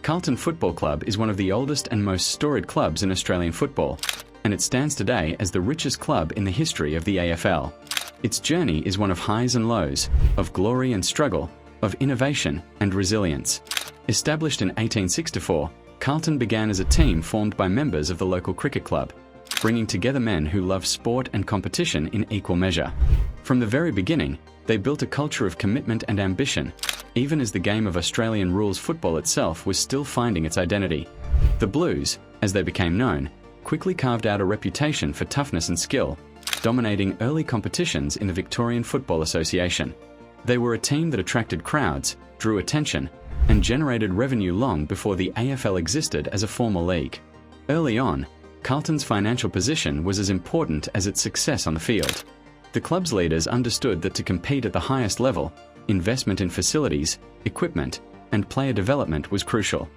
Carlton Football Club is one of the oldest and most storied clubs in Australian football, and it stands today as the richest club in the history of the AFL. Its journey is one of highs and lows, of glory and struggle, of innovation and resilience. Established in 1864, Carlton began as a team formed by members of the local cricket club, bringing together men who love sport and competition in equal measure. From the very beginning, they built a culture of commitment and ambition, even as the game of Australian rules football itself was still finding its identity. The Blues, as they became known, quickly carved out a reputation for toughness and skill, dominating early competitions in the Victorian Football Association. They were a team that attracted crowds, drew attention, and generated revenue long before the AFL existed as a formal league. Early on, Carlton's financial position was as important as its success on the field. The club's leaders understood that to compete at the highest level, investment in facilities, equipment, and player development was crucial.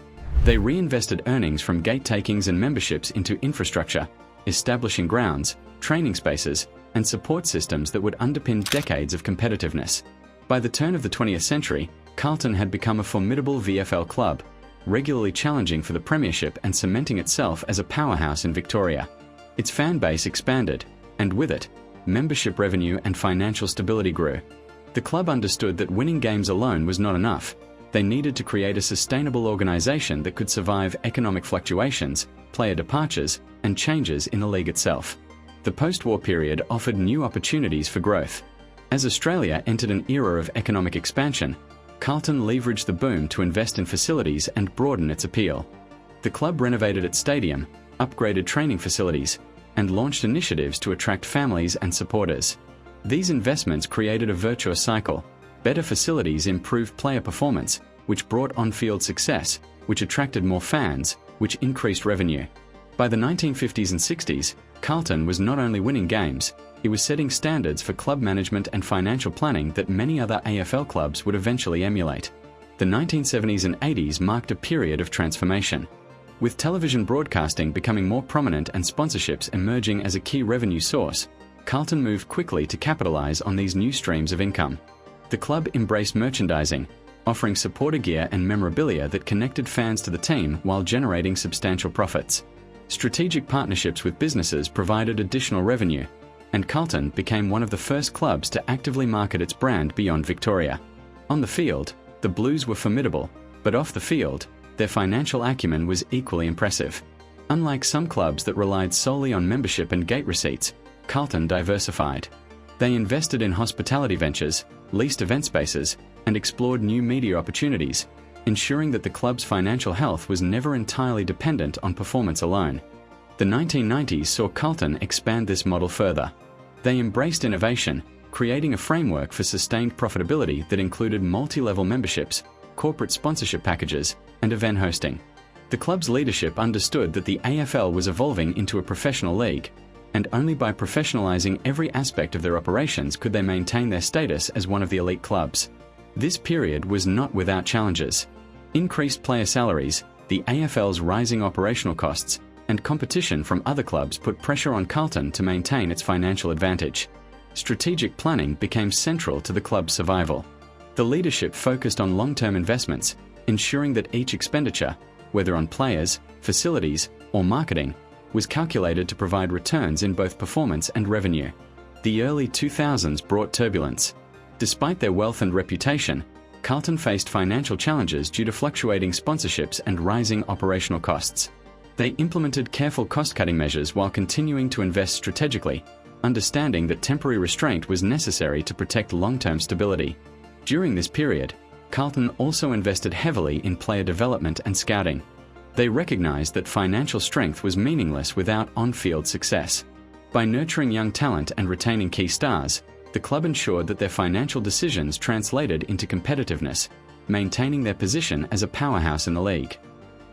They reinvested earnings from gate takings and memberships into infrastructure, establishing grounds, training spaces, and support systems that would underpin decades of competitiveness. By the turn of the 20th century, Carlton had become a formidable VFL club, regularly challenging for the premiership and cementing itself as a powerhouse in Victoria. Its fan base expanded, and with it, membership revenue and financial stability grew. The club understood that winning games alone was not enough. They needed to create a sustainable organisation that could survive economic fluctuations, player departures, and changes in the league itself. The post-war period offered new opportunities for growth. As Australia entered an era of economic expansion, Carlton leveraged the boom to invest in facilities and broaden its appeal. The club renovated its stadium, upgraded training facilities, and launched initiatives to attract families and supporters. These investments created a virtuous cycle. Better facilities improved player performance, which brought on-field success, which attracted more fans, which increased revenue. By the 1950s and 60s, Carlton was not only winning games, it was setting standards for club management and financial planning that many other AFL clubs would eventually emulate. The 1970s and 80s marked a period of transformation. With television broadcasting becoming more prominent and sponsorships emerging as a key revenue source, Carlton moved quickly to capitalise on these new streams of income. The club embraced merchandising, offering supporter gear and memorabilia that connected fans to the team while generating substantial profits. Strategic partnerships with businesses provided additional revenue, and Carlton became one of the first clubs to actively market its brand beyond Victoria. On the field, the Blues were formidable, but off the field, their financial acumen was equally impressive. Unlike some clubs that relied solely on membership and gate receipts, Carlton diversified. They invested in hospitality ventures, leased event spaces, and explored new media opportunities, ensuring that the club's financial health was never entirely dependent on performance alone. The 1990s saw Carlton expand this model further. They embraced innovation, creating a framework for sustained profitability that included multi-level memberships, corporate sponsorship packages, and event hosting. The club's leadership understood that the AFL was evolving into a professional league, and only by professionalising every aspect of their operations could they maintain their status as one of the elite clubs. This period was not without challenges. Increased player salaries, the AFL's rising operational costs, and competition from other clubs put pressure on Carlton to maintain its financial advantage. Strategic planning became central to the club's survival. The leadership focused on long-term investments, ensuring that each expenditure, whether on players, facilities, or marketing, was calculated to provide returns in both performance and revenue. The early 2000s brought turbulence. Despite their wealth and reputation, Carlton faced financial challenges due to fluctuating sponsorships and rising operational costs. They implemented careful cost-cutting measures while continuing to invest strategically, understanding that temporary restraint was necessary to protect long-term stability. During this period, Carlton also invested heavily in player development and scouting. They recognized that financial strength was meaningless without on-field success. By nurturing young talent and retaining key stars, the club ensured that their financial decisions translated into competitiveness, maintaining their position as a powerhouse in the league.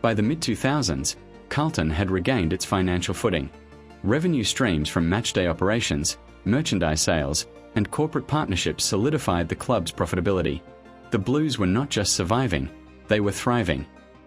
By the mid-2000s, Carlton had regained its financial footing. Revenue streams from matchday operations, merchandise sales, and corporate partnerships solidified the club's profitability. The Blues were not just surviving, they were thriving.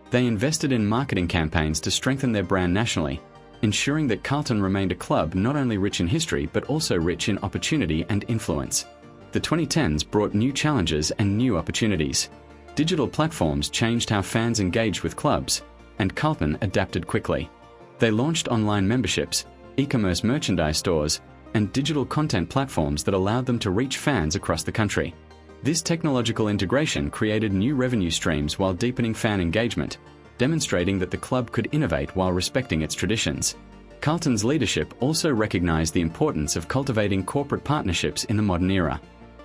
They invested in marketing campaigns to strengthen their brand nationally, ensuring that Carlton remained a club not only rich in history but also rich in opportunity and influence. The 2010s brought new challenges and new opportunities. Digital platforms changed how fans engaged with clubs, and Carlton adapted quickly. They launched online memberships, e-commerce merchandise stores, and digital content platforms that allowed them to reach fans across the country. This technological integration created new revenue streams while deepening fan engagement, demonstrating that the club could innovate while respecting its traditions. Carlton's leadership also recognized the importance of cultivating corporate partnerships in the modern era.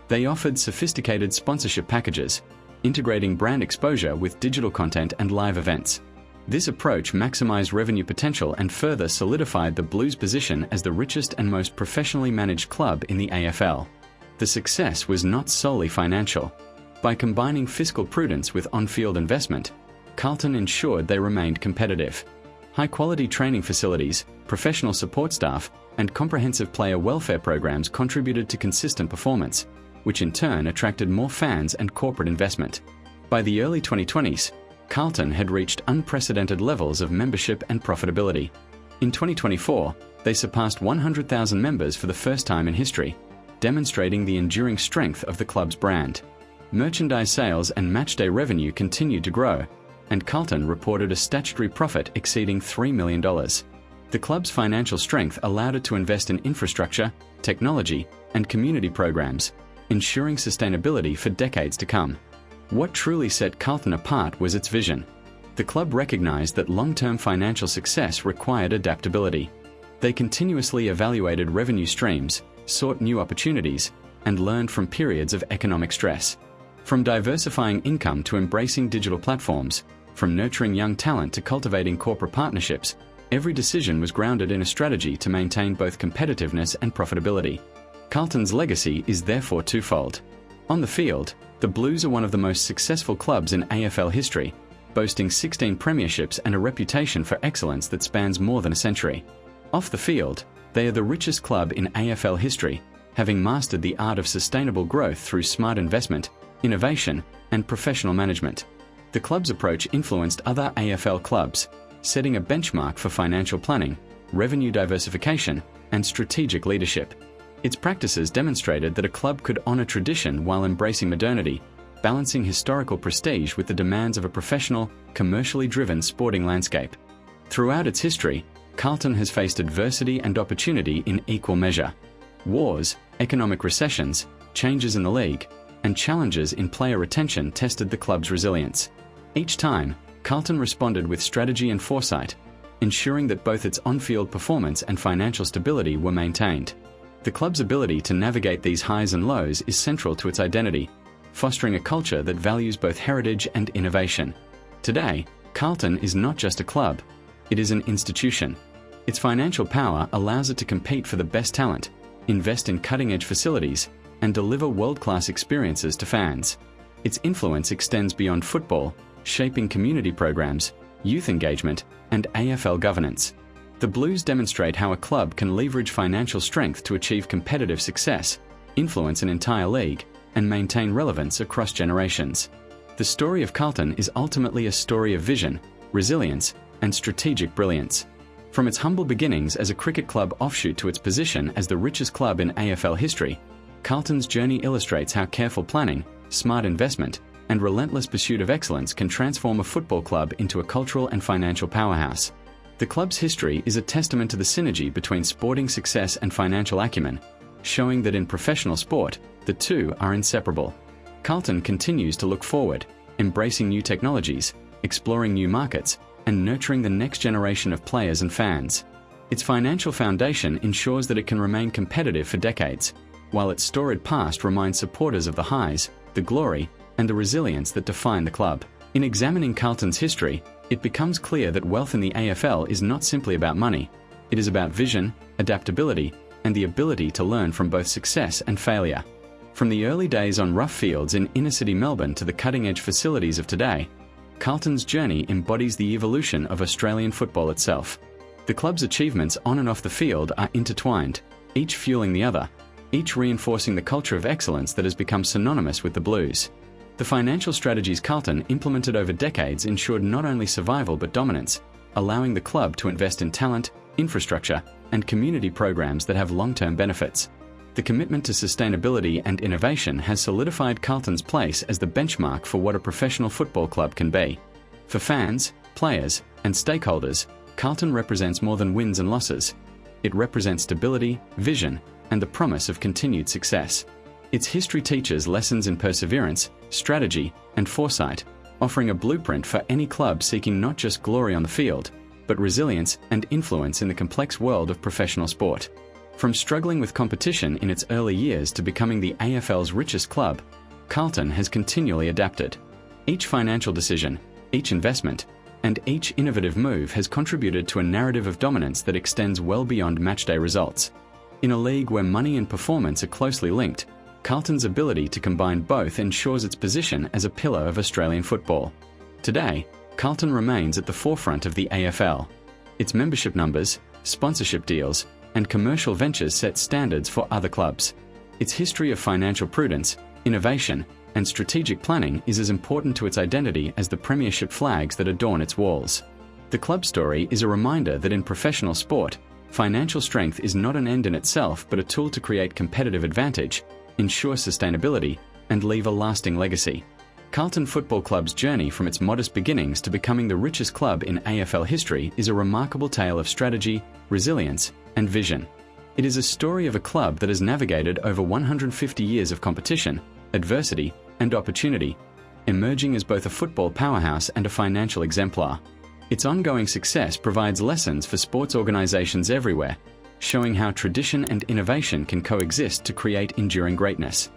They offered sophisticated sponsorship packages, integrating brand exposure with digital content and live events. This approach maximized revenue potential and further solidified the Blues' position as the richest and most professionally managed club in the AFL. The success was not solely financial. By combining fiscal prudence with on-field investment, Carlton ensured they remained competitive. High-quality training facilities, professional support staff, and comprehensive player welfare programs contributed to consistent performance, which in turn attracted more fans and corporate investment. By the early 2020s, Carlton had reached unprecedented levels of membership and profitability. In 2024, they surpassed 100,000 members for the first time in history, demonstrating the enduring strength of the club's brand. Merchandise sales and matchday revenue continued to grow, and Carlton reported a statutory profit exceeding $3 million. The club's financial strength allowed it to invest in infrastructure, technology, and community programs, ensuring sustainability for decades to come. What truly set Carlton apart was its vision. The club recognized that long-term financial success required adaptability. They continuously evaluated revenue streams, sought new opportunities, and learned from periods of economic stress. From diversifying income to embracing digital platforms, from nurturing young talent to cultivating corporate partnerships, every decision was grounded in a strategy to maintain both competitiveness and profitability. Carlton's legacy is therefore twofold. On the field, the Blues are one of the most successful clubs in AFL history, boasting 16 premierships and a reputation for excellence that spans more than a century. Off the field, they are the richest club in AFL history, having mastered the art of sustainable growth through smart investment, innovation, and professional management. The club's approach influenced other AFL clubs, setting a benchmark for financial planning, revenue diversification, and strategic leadership. Its practices demonstrated that a club could honor tradition while embracing modernity, balancing historical prestige with the demands of a professional, commercially driven sporting landscape. Throughout its history, Carlton has faced adversity and opportunity in equal measure. Wars, economic recessions, changes in the league, and challenges in player retention tested the club's resilience. Each time, Carlton responded with strategy and foresight, ensuring that both its on-field performance and financial stability were maintained. The club's ability to navigate these highs and lows is central to its identity, fostering a culture that values both heritage and innovation. Today, Carlton is not just a club, it is an institution. Its financial power allows it to compete for the best talent, invest in cutting-edge facilities, and deliver world-class experiences to fans. Its influence extends beyond football, shaping community programs, youth engagement, and AFL governance. The Blues demonstrate how a club can leverage financial strength to achieve competitive success, influence an entire league, and maintain relevance across generations. The story of Carlton is ultimately a story of vision, resilience, and strategic brilliance. From its humble beginnings as a cricket club offshoot to its position as the richest club in AFL history, Carlton's journey illustrates how careful planning, smart investment, and relentless pursuit of excellence can transform a football club into a cultural and financial powerhouse. The club's history is a testament to the synergy between sporting success and financial acumen, showing that in professional sport, the two are inseparable. Carlton continues to look forward, embracing new technologies, exploring new markets, and nurturing the next generation of players and fans. Its financial foundation ensures that it can remain competitive for decades, while its storied past reminds supporters of the highs, the glory, and the resilience that define the club. In examining Carlton's history, it becomes clear that wealth in the AFL is not simply about money. It is about vision, adaptability, and the ability to learn from both success and failure. From the early days on rough fields in inner-city Melbourne to the cutting-edge facilities of today, Carlton's journey embodies the evolution of Australian football itself. The club's achievements on and off the field are intertwined, each fueling the other, each reinforcing the culture of excellence that has become synonymous with the Blues. The financial strategies Carlton implemented over decades ensured not only survival but dominance, allowing the club to invest in talent, infrastructure, and community programs that have long-term benefits. The commitment to sustainability and innovation has solidified Carlton's place as the benchmark for what a professional football club can be. For fans, players, and stakeholders, Carlton represents more than wins and losses. It represents stability, vision, and the promise of continued success. Its history teaches lessons in perseverance, strategy, and foresight, offering a blueprint for any club seeking not just glory on the field, but resilience and influence in the complex world of professional sport. From struggling with competition in its early years to becoming the AFL's richest club, Carlton has continually adapted. Each financial decision, each investment, and each innovative move has contributed to a narrative of dominance that extends well beyond matchday results. In a league where money and performance are closely linked, Carlton's ability to combine both ensures its position as a pillar of Australian football. Today, Carlton remains at the forefront of the AFL. Its membership numbers, sponsorship deals, and commercial ventures set standards for other clubs. Its history of financial prudence, innovation, and strategic planning is as important to its identity as the premiership flags that adorn its walls. The club story is a reminder that in professional sport, financial strength is not an end in itself but a tool to create competitive advantage, ensure sustainability, and leave a lasting legacy. Carlton Football Club's journey from its modest beginnings to becoming the richest club in AFL history is a remarkable tale of strategy, resilience, and vision. It is a story of a club that has navigated over 150 years of competition, adversity, and opportunity, emerging as both a football powerhouse and a financial exemplar. Its ongoing success provides lessons for sports organisations everywhere, showing how tradition and innovation can coexist to create enduring greatness.